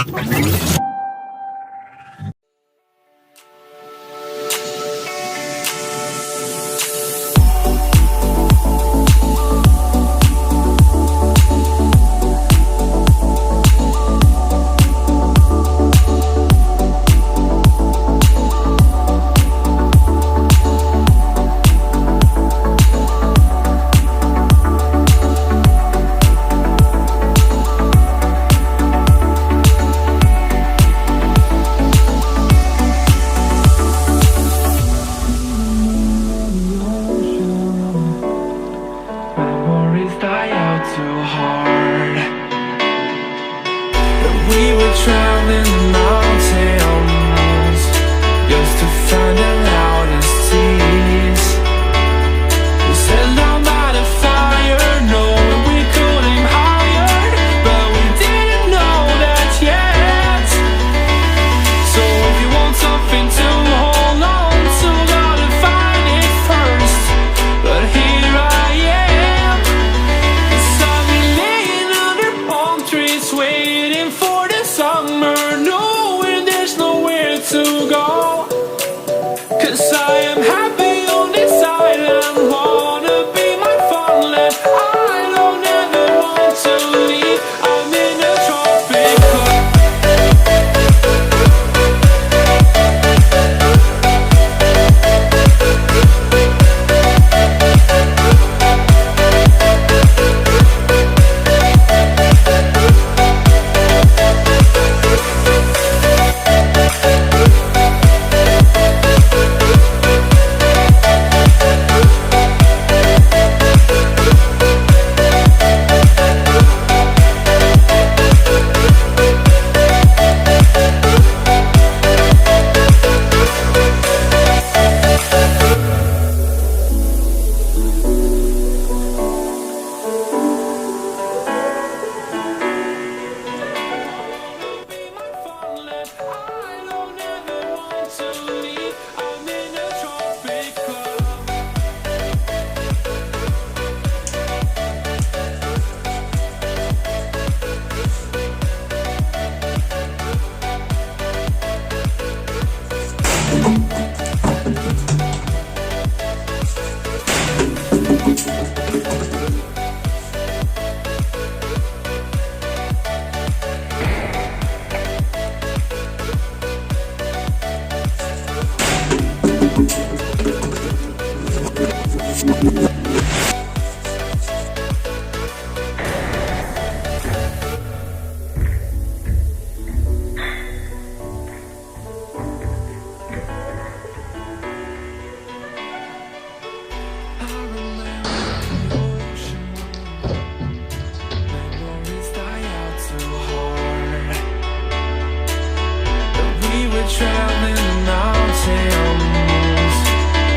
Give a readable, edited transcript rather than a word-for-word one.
Memories die out too hard. And we were traveling the mountains just to find the loudest tease. We set down by the fire, knowing we could aim higher, but we didn't know that yet. So if you want something to hold on to, gotta find it first. But here I am, 'cause I've been laying under palm trees, waiting for the summer, knowing there's nowhere to go. 'Cause I am happy on this island, wanna be my farmland. I don't ever want to leave, I'm in a tropic club. You